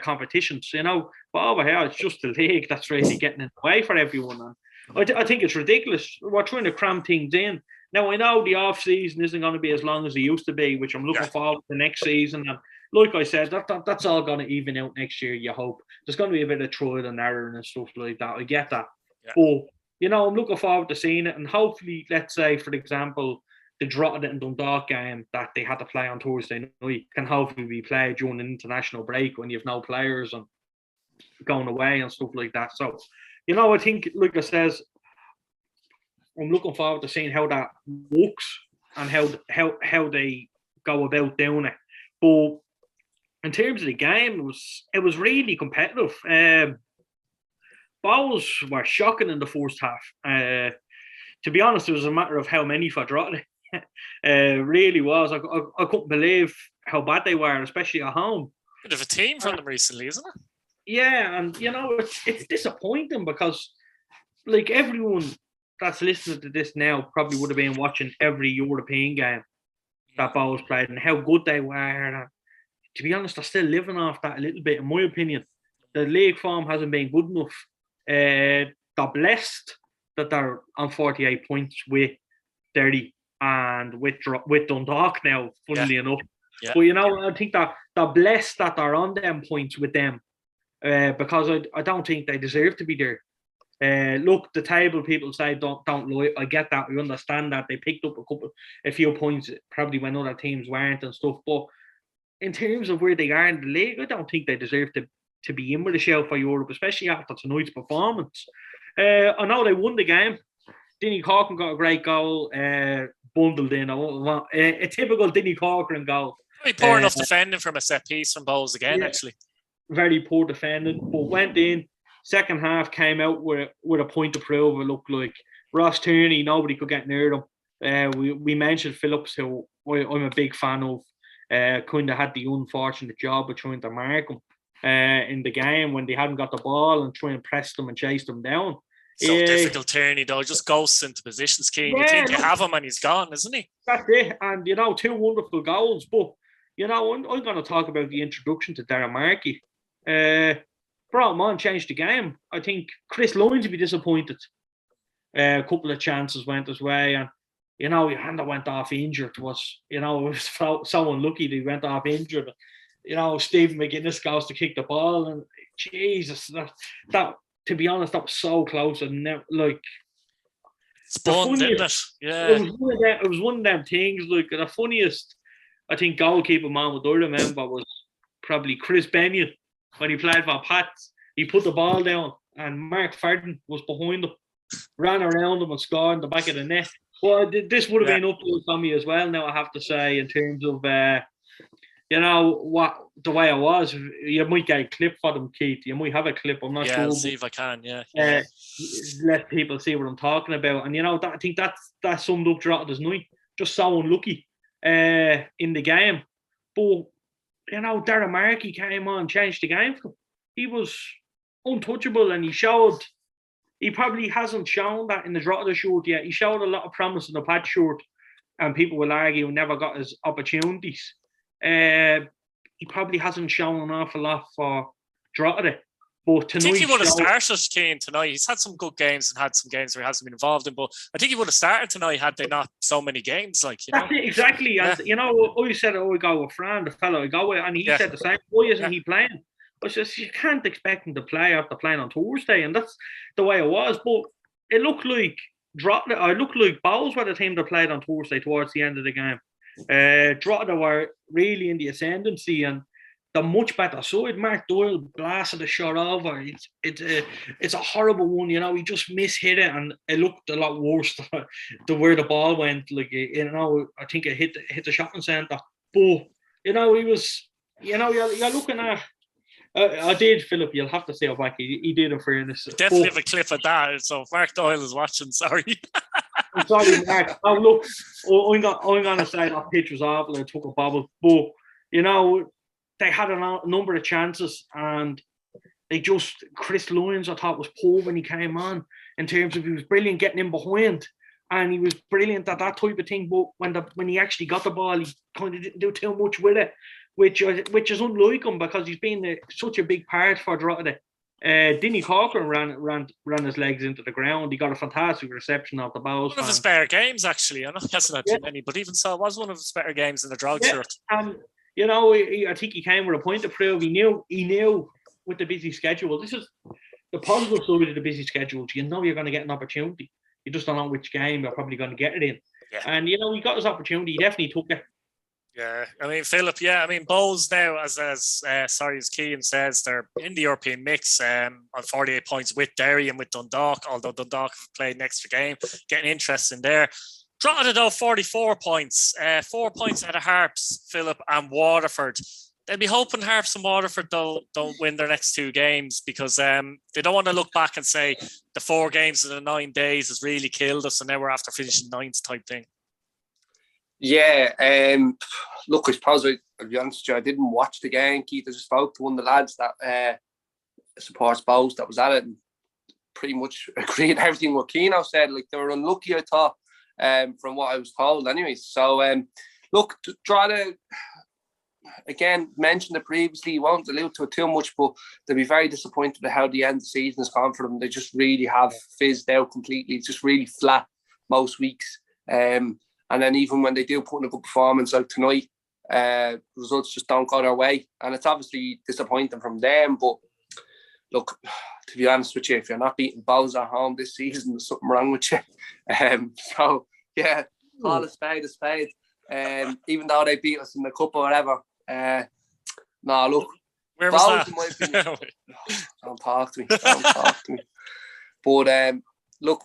competitions. But over here it's just the league that's really getting in the way for everyone. And I think it's ridiculous. We're trying to cram things in. Now I know the off season isn't going to be as long as it used to be, which I'm looking forward to next season. And like I said, that's all going to even out next year. You hope there's going to be a bit of trial and error and stuff like that. I get that, but. I'm looking forward to seeing it, and hopefully, let's say, for example, the Drogheda and Dundalk game that they had to play on Thursday night can hopefully be played during an international break when you have no players and going away and stuff like that. So, I think, like I says, I'm looking forward to seeing how that works and how they go about doing it. But in terms of the game, it was really competitive. Bowles were shocking in the first half. To be honest, it was a matter of how many for Drogheda. Really was. I couldn't believe how bad they were, especially at home. Bit of a team from them recently, isn't it? Yeah, and it's disappointing because, like, everyone that's listening to this now probably would have been watching every European game. that Bowes played and how good they were. And, to be honest, they're still living off that a little bit, in my opinion. The league form hasn't been good enough. They're blessed that they're on 48 points with Derry and with Dundalk now, funnily enough. Yeah. But, I think that they're blessed that they're on them points with them because I don't think they deserve to be there. Look, the table people say don't lie. I get that. We understand that they picked up a few points probably when other teams weren't and stuff. But in terms of where they are in the league, I don't think they deserve to be in with a shout for Europe, especially after tonight's performance. I know they won the game. Dinny Corcoran got a great goal, bundled in. A typical Dinny Corcoran goal. Very poor enough defending from a set piece from Bowes again, actually. Very poor defending, but went in. Second half came out with a point to prove. It looked like Ross Tierney, nobody could get near them. We mentioned Phillips, who I'm a big fan of, kind of had the unfortunate job of trying to mark him in the game when they hadn't got the ball and try and press them and chase them down. So difficult, Tierney, though. Just ghosts into positions, Keane. You think you have him and he's gone, isn't he? That's it. And, two wonderful goals. But, I'm going to talk about the introduction to Darren Markey. Brought him on, changed the game. I think Chris Lyons would be disappointed. A couple of chances went his way, and Handa went off injured. It was so unlucky that he went off injured. Stephen McGuinness goes to kick the ball, and Jesus, that to be honest, that was so close and spun, didn't it? Yeah, it was one of them things. Like the funniest, I think, goalkeeper moment I remember was probably Chris Benyon. When he played for Pats, he put the ball down and Mark Ferdin was behind him, ran around him and scored in the back of the net. Well, this would have been up to me as well, now I have to say, in terms of, what the way it was. You might get a clip for them, Keith. You might have a clip, I'm not sure. Yeah, I'll see if I can, let people see what I'm talking about. And, I think that summed up Drogheda's night. Just so unlucky in the game. But Darren Markey came on, changed the game for him. He was untouchable, and he probably hasn't shown that in the Drogheda shirt yet. He showed a lot of promise in the Pat shirt, and people will argue he never got his opportunities. He probably hasn't shown an awful lot for Drogheda. But tonight, I think he would have started Kane tonight. He's had some good games and had some games where he hasn't been involved in, but I think he would have started tonight had they not so many games. That's it, exactly. Yeah. And, I said, I go with Fran, the fellow I go with, and he said the same. Why isn't he playing? I said, you can't expect him to play after playing on Thursday, and that's the way it was. But it looked like Drogheda, it looked like Bowes were the team that played on Thursday towards the end of the game. Drogheda were really in the ascendancy, and the much better side. Mark Doyle blasted the shot over. It's a horrible one, he just mishit it, and it looked a lot worse than where the ball went. I think it hit the shopping centre. But he was, you're looking at. I did, Philip. You'll have to say it back. He did, in fairness. Definitely have a clip of that. So if Mark Doyle is watching, sorry. I'm sorry, Mark. Oh, look, I'm going to say that pitch was awful and took a bobble, but they had a number of chances, and Chris Lyons, I thought, was poor when he came on, in terms of he was brilliant getting in behind, and he was brilliant at that type of thing, but when he actually got the ball, he kind of didn't do too much with it, which is unlike him, because he's been such a big part for Drogheda. Dinny Corcoran ran his legs into the ground. He got a fantastic reception of the Bowes. One of his better games, actually. I know he hasn't had too many, but even so, it was one of his better games in the Drogheda shirt. And I think he came with a point to prove. He knew with the busy schedule. This is the positive side of the busy schedule. You're going to get an opportunity. You just don't know which game you're probably going to get it in. Yeah. And he got his opportunity. He definitely took it. Yeah, I mean, Philip, Bowes now, as Keane says, they're in the European mix on 48 points with Derry and with Dundalk, although Dundalk have played an extra game, getting interest in there. Drogheda, though, 44 points, 4 points ahead of Harps, Philip, and Waterford. They'll be hoping Harps and Waterford don't win their next two games, because they don't want to look back and say the 4 games in the 9 days has really killed us and now we're after finishing 9th type thing. Yeah, look, I suppose I'll be honest with you, I didn't watch the game, Keith. I just spoke to one of the lads that supports Bowes that was at it, and pretty much agreed everything what Keano said. Like, they were unlucky, I thought, from what I was told anyways. So, look, Drogheda, again, mentioned it previously, won't allude to it too much, but they'll be very disappointed at how the end of the season has gone for them. They just really have fizzed out completely. It's just really flat most weeks. And then even when they do put in a good performance like tonight, results just don't go their way. And it's obviously disappointing from them. But look, to be honest with you, if you're not beating Bows at home this season, there's something wrong with you. So, yeah, call a spade a spade. Even though they beat us in the cup or whatever. No, look. Where was Bows, that? in my opinion, don't talk to me. But look,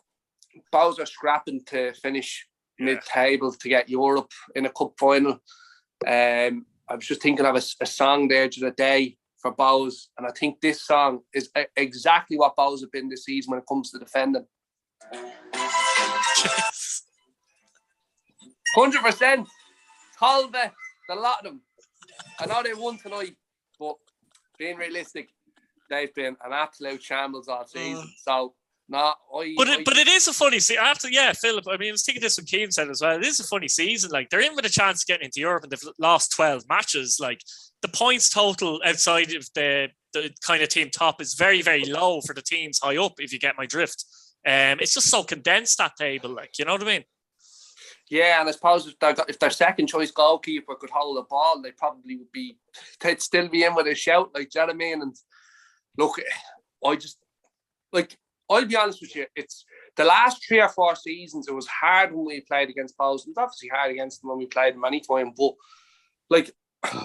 Bows are scrapping to finish mid-table to get Europe in a cup final. I was just thinking of a song there the other day for Bows, and I think this song is exactly what Bows have been this season when it comes to defending. 100%. Colby, the lot of them. I know they won tonight, but being realistic, they've been an absolute shambles all season. So, no, But it is a funny season. Philip, I mean, I was thinking this when Keane said as well. It is a funny season. Like, they're in with a chance of getting into Europe and they've lost 12 matches. Like, the points total outside of the kind of team top is very, very low for the teams high up, if you get my drift. It's just so condensed, that table. Like, you know what I mean? Yeah, and I suppose if their second choice goalkeeper could hold the ball, they'd still be in with a shout, like, do you know what I mean? And look, I'll be honest with you, it's the last 3 or 4 seasons, it was hard when we played against Bows. It was obviously hard against them when we played them any time, but like,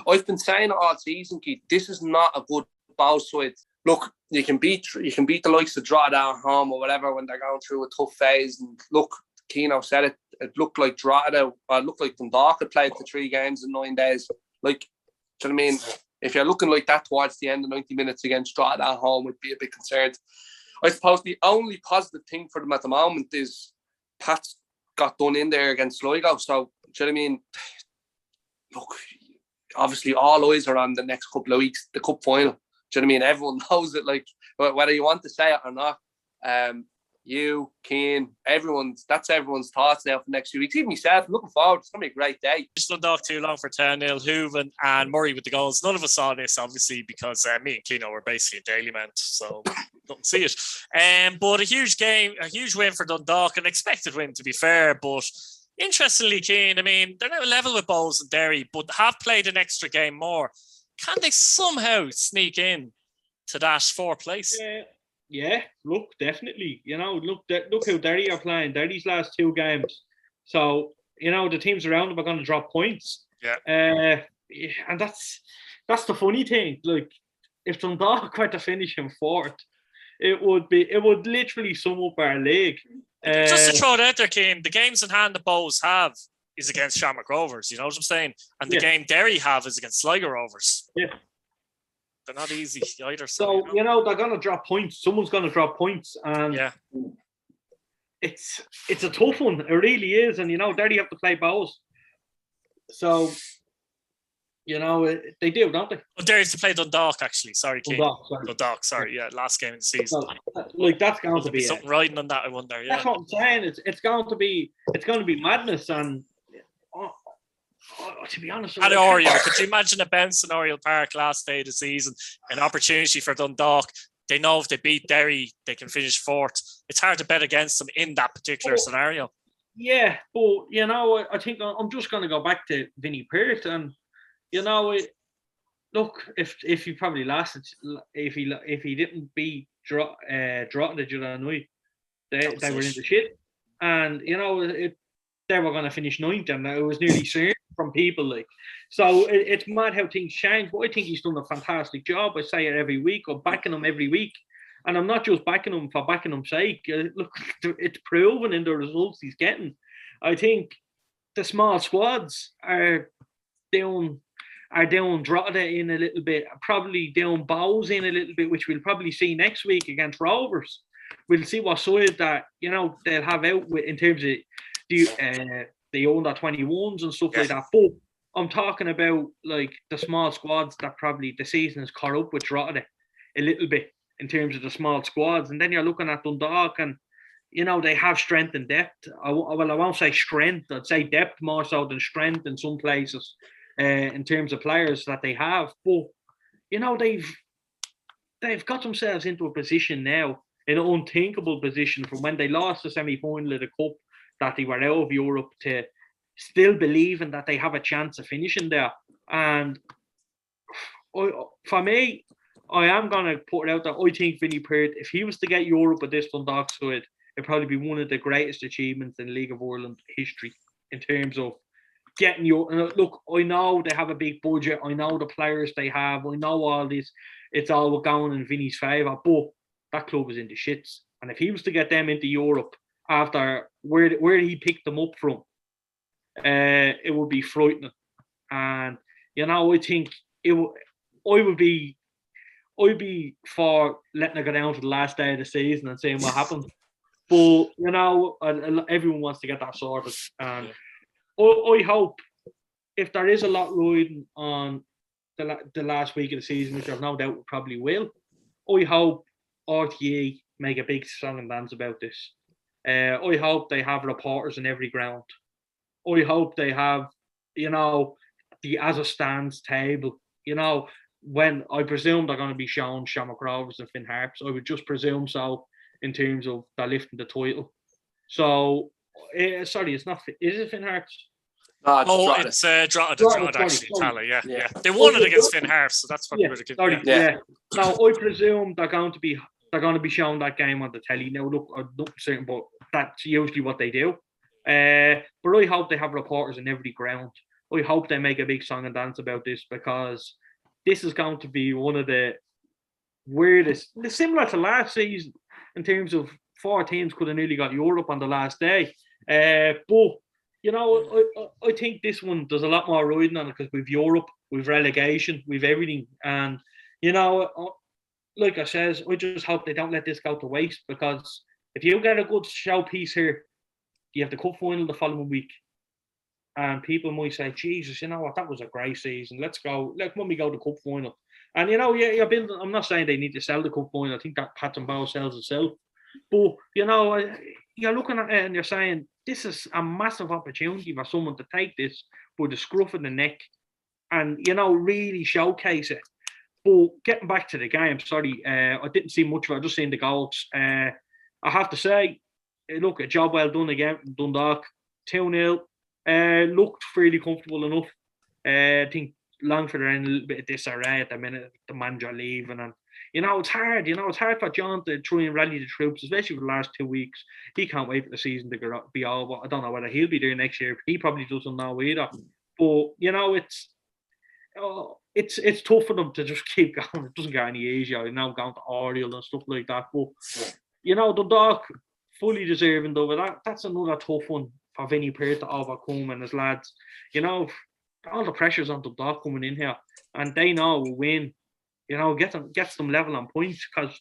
I've been saying it all season, Keith, this is not a good Bows side. Look, you can beat the likes of Drogheda at home or whatever when they're going through a tough phase. And look, Keno said it. It looked like Drogheda, or it looked like Dundalk had played the 3 games in 9 days. Like, do you know what I mean? If you're looking like that towards the end of 90 minutes against Drogheda at home, would be a bit concerned. I suppose the only positive thing for them at the moment is Pat's got done in there against Sligo. So, do you know what I mean? Look, obviously all eyes are on the next couple of weeks, the cup final. Do you know what I mean? Everyone knows it, like, whether you want to say it or not. You, Keane, that's everyone's thoughts now for the next few weeks. Even myself, I'm looking forward. It's going to be a great day. Dundalk 2 Longford 10-0, Hooven and Murray with the goals. None of us saw this, obviously, because me and Keno were basically in daily meant, so don't see it. But a huge game, a huge win for Dundalk, an expected win, to be fair. But interestingly, Keane, I mean, they're now level with Bowls and Derry, but have played an extra game more. Can they somehow sneak in to that 4th place? Yeah, look, definitely. You know, look how Derry are playing. Derry's last 2 games. So, you know, the teams around them are going to drop points. Yeah. And that's the funny thing. Like, if Dundalk were to finish in 4th, it would literally sum up our league. Just to throw it out there, Keane, the games in hand the Bows have is against Shamrock Rovers, you know what I'm saying? And the game Derry have is against Sligo Rovers. Yeah. They're not easy either. So, you know, they're going to drop points. Someone's going to drop points. And it's a tough one. It really is. And, you know, Derry have to play Bows. So, you know, they do, don't they? Well, Derry have to play Dundalk, actually. Sorry, Keane. Dundalk, sorry. Yeah, last game of the season. So, like, that's going to be something riding on that, I wonder. Yeah. That's what I'm saying. It's going to be madness. And to be honest, at Oriel, could you imagine a bounce in Oriel Park last day of the season? An opportunity for Dundalk. They know if they beat Derry, they can finish 4th. It's hard to bet against them in that particular scenario. Yeah, but you know, I think I'm just going to go back to Vinnie Peart, and you know, look, if he probably lasted, if he didn't beat Drogheda the other night, they were in the shit, and you know, they were going to finish 9th, and it was nearly certain from people, like. So it's mad how things change, but I think he's done a fantastic job. I say it every week. I'm backing him every week, and I'm not just backing him for backing him's sake. Look, it's proven in the results he's getting. I think the small squads are down Drogheda in a little bit, probably down Bows in a little bit, which we'll probably see next week against Rovers. We'll see what side that, you know, they'll have out with in terms of the under 21s and stuff like that. But I'm talking about like the small squads that probably the season is caught up with Drogheda a little bit in terms of the small squads. And then you're looking at Dundalk, and you know, they have strength and depth. I won't say strength. I'd say depth more so than strength in some places in terms of players that they have. But, you know, they've got themselves into a position now, an unthinkable position from when they lost the semi-final of the Cup, that they were out of Europe, to still believing that they have a chance of finishing there. And for me, I am going to put it out that I think Vinnie Perth, if he was to get Europe at this Dundalk side, it'd probably be one of the greatest achievements in League of Ireland history in terms of getting you. Look, I know they have a big budget. I know the players they have. I know all this. It's all going in Vinny's favour. But that club is in the shits. And if he was to get them into Europe after where he picked them up from, it would be frightening. And, you know, I think I'd be for letting it go down to the last day of the season and seeing what happens. But, you know, everyone wants to get that sorted. And I hope, if there is a lot riding on the last week of the season, which I've no doubt we probably will, I hope RTE make a big song and dance about this. I hope they have reporters in every ground. I hope they have, you know, the as it stands table. You know, when I presume they're going to be shown Shamrock, Rovers and Finn Harps, I would just presume so in terms of they're lifting the title. So, sorry, it's not. Is it Finn Harps? No, it's Drogheda actually. Tally, yeah. They won it against Finn Harps, so that's probably where they could. Yeah. Now I presume they're going to be showing that game on the telly. Now, look, I'm not certain, but that's usually what they do. But I hope they have reporters in every ground. I hope they make a big song and dance about this, because this is going to be one of the weirdest, similar to last season in terms of 4 teams could have nearly got Europe on the last day. But, you know, I think this one, there's a lot more riding on it, because we've Europe, we've relegation, we've everything. And, you know, like I says, I just hope they don't let this go to waste, because if you get a good showpiece here, you have the cup final the following week. And people might say, Jesus, you know what, that was a great season. Let's go. When we go to the cup final. And, you know, you're building, I'm not saying they need to sell the cup final. I think that Pats and Bow sells itself. But, you know, you're looking at it and you're saying, this is a massive opportunity for someone to take this by the scruff of the neck and, you know, really showcase it. But getting back to the game, sorry, I didn't see much of it. I just seen the goals. I have to say, look, a job well done again from Dundalk. 2-0. Looked fairly comfortable enough. I think Longford are in a little bit of disarray at the minute, the manager leaving. And, you know, it's hard. You know, it's hard for John to try and rally the troops, especially for the last 2 weeks. He can't wait for the season to be over. I don't know whether he'll be there next year. He probably doesn't know either. But, you know, it's tough for them to just keep going. It doesn't get any easier. You know, going to Oriel and stuff like that. But, you know, Dundalk fully deserving though. But that's another tough one for Vinnie Perth to overcome and his lads. You know, all the pressure's on Dundalk coming in here, and they know we'll win. You know, gets them level on points, because,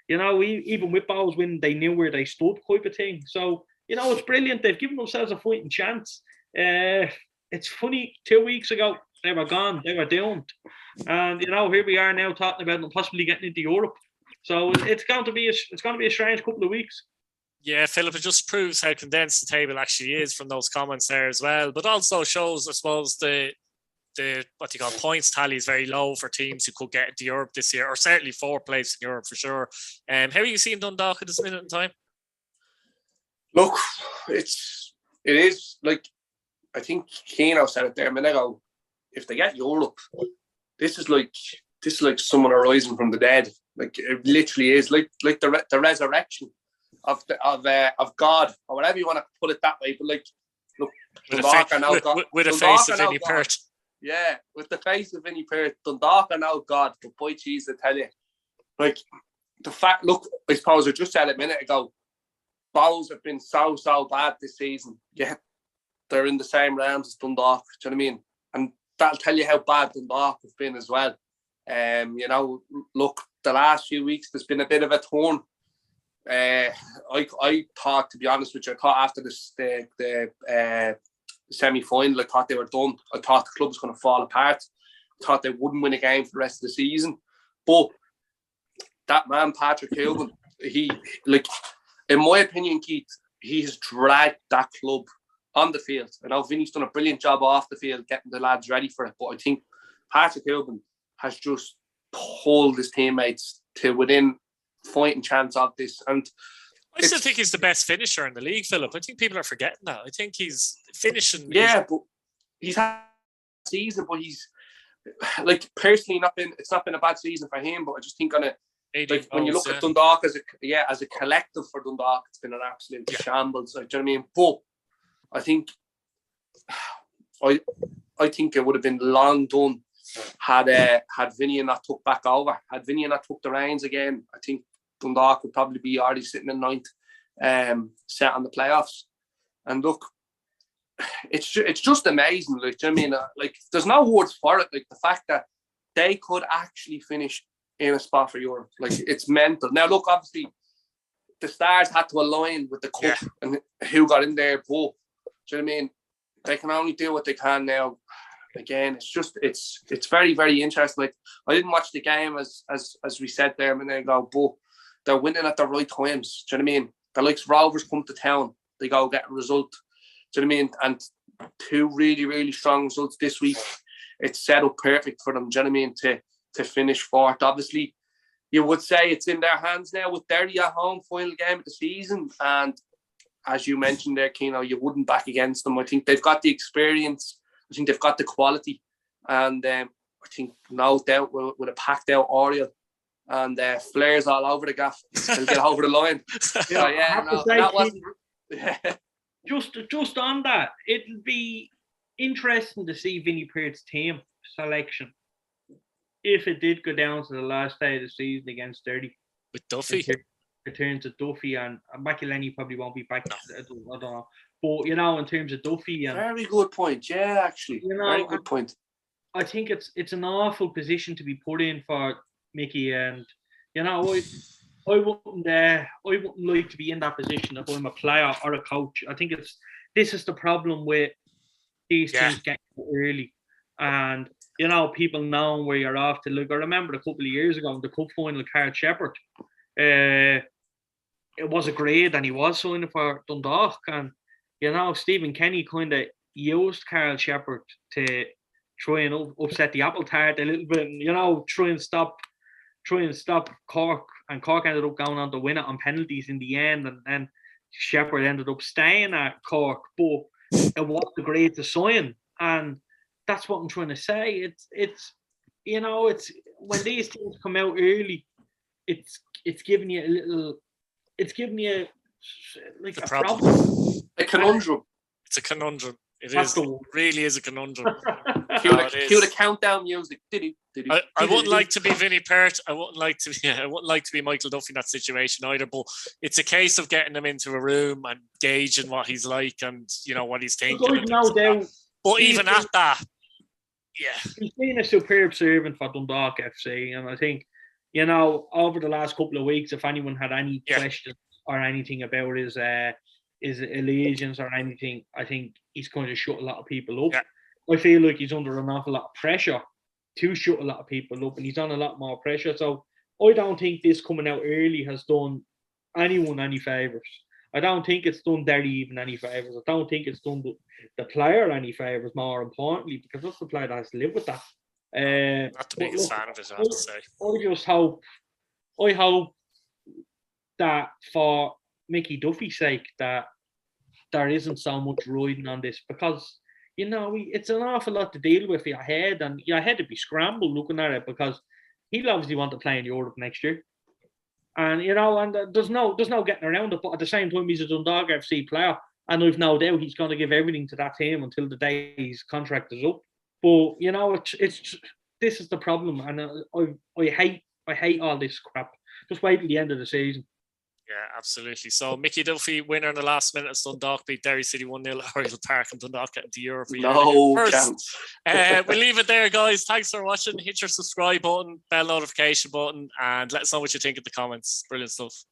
you know, even with Bowes winning, they knew where they stood, type of thing. So, you know, it's brilliant. They've given themselves a fighting chance. It's funny, 2 weeks ago they were gone, they were doomed, and, you know, here we are now talking about them possibly getting into Europe. So it's going to be a strange couple of weeks. Yeah, Philip, it just proves how condensed the table actually is from those comments there as well. But also shows, I suppose, the what you call points tally is very low for teams who could get into Europe this year, or certainly 4th place in Europe for sure. How are you seeing Dundalk at this minute in time? Look, it is like, I think Keno said it there a minute ago. If they get Europe, this is like someone arising from the dead. Like, it literally is like the resurrection of God, or whatever you want to put it that way. But, like, look, Dundalk are now God. With the face of Vinnie Perth. Yeah, with the face of Vinnie Perth, Dundalk are now God. But boy, cheese, I tell you, like, the fact. Look, I suppose I just said it a minute ago. Bowes have been so bad this season. Yeah, they're in the same rounds as Dundalk. Do you know what I mean? And that'll tell you how bad Dundalk have been as well. You know, look, the last few weeks there's been a bit of a turn. I thought, to be honest with you, I thought after the semi-final, I thought they were done. I thought the club was going to fall apart. I thought they wouldn't win a game for the rest of the season. But that man, Patrick Hilton, he, like, in my opinion, Keith, he has dragged that club on the field. I know Vinny's done a brilliant job off the field, getting the lads ready for it, but I think Patrick Ilben has just pulled his teammates to within fighting chance of this. And I still think he's the best finisher in the league, Philip. I think people are forgetting that. I think he's finishing. Yeah, but he's had a season, but he's like personally it's not been a bad season for him. But I just think when you look at Dundalk as a collective for Dundalk, it's been an absolute shambles. Like, do you know what I mean? But I think I think it would have been long done had Vinny not took back over. Had Vinny not took the reins again, I think Dundalk would probably be already sitting in ninth, set on the playoffs. And look, it's just amazing. Like, do you know what I mean? Like, there's no words for it. Like, the fact that they could actually finish in a spot for Europe, like, it's mental. Now, look, obviously, the stars had to align with the cup and who got in there. But do you know what I mean? They can only do what they can now. Again, it's very, very interesting. Like, I didn't watch the game as we said there a minute ago, but they're winning at the right times. Do you know what I mean? The likes Rovers come to town, they go get a result. Do you know what I mean? And 2 really, really strong results this week. It's set up perfect for them. Do you know what I mean? To finish fourth. Obviously, you would say it's in their hands now with Derry at home, final game of the season. And as you mentioned there, Keno, you wouldn't back against them. I think they've got the experience. I think they've got the quality. And I think no doubt with a packed out Oriel and flares all over the gaff, they'll get over the line. That wasn't... Just on that, it'll be interesting to see Vinnie Peart's team selection if it did go down to the last day of the season against Derry. With Duffy? Return to Duffy, and McElhenney probably won't be back. No. I don't know. But, in terms of Duffy... very good point. Yeah, actually. Very good point. I think it's an awful position to be put in for Mickey, and, I wouldn't like to be in that position if I'm a player or a coach. I think this is the problem with these things getting early. And, people knowing where you're off to. Look, I remember a couple of years ago in the cup final, Carl Shepherd, it was a grade and he was signing for Dundalk. And, Stephen Kenny kind of used Carl Shepherd to try and upset the apple tart a little bit and, try and stop Cork. And Cork ended up going on to win it on penalties in the end. And then Shepherd ended up staying at Cork. But it was a grade to sign. And that's what I'm trying to say. It's when these things come out early, it's giving you a little, it's giving you like a problem. A conundrum. It's a conundrum. It really is a conundrum. Cue the countdown music. I wouldn't like to be Vinnie Peart. I wouldn't like to be Michael Duffy in that situation either. But it's a case of getting him into a room and gauging what he's like and what he's thinking. But even at that, he's been a superb servant for Dundalk FC, and I think over the last couple of weeks, if anyone had any questions or anything about his allegiance or anything, I think he's going to shut a lot of people up. Yeah. I feel like he's under an awful lot of pressure to shut a lot of people up, and he's on a lot more pressure. So I don't think this coming out early has done anyone any favours. I don't think it's done Derry even any favours. I don't think it's done the player any favours, more importantly, because that's the player that has to live with that. Not the biggest fan of it, I have to say. I hope that for Mickey Duffy's sake that there isn't so much riding on this, because it's an awful lot to deal with for your head, and your head would be scrambled looking at it, because he'll obviously want to play in Europe next year, and there's no getting around it. But at the same time, he's a Dundalk FC player, and I've no doubt he's going to give everything to that team until the day his contract is up. But it's this is the problem, and I hate all this crap. Just wait till the end of the season. Yeah, absolutely. So Mickey Duffy, winner in the last minute as Dundalk beat Derry City 1-0 at Oriel Park, and Dundalk getting to Europe. No chance. We'll leave it there, guys. Thanks for watching. Hit your subscribe button, bell notification button, and let us know what you think in the comments. Brilliant stuff.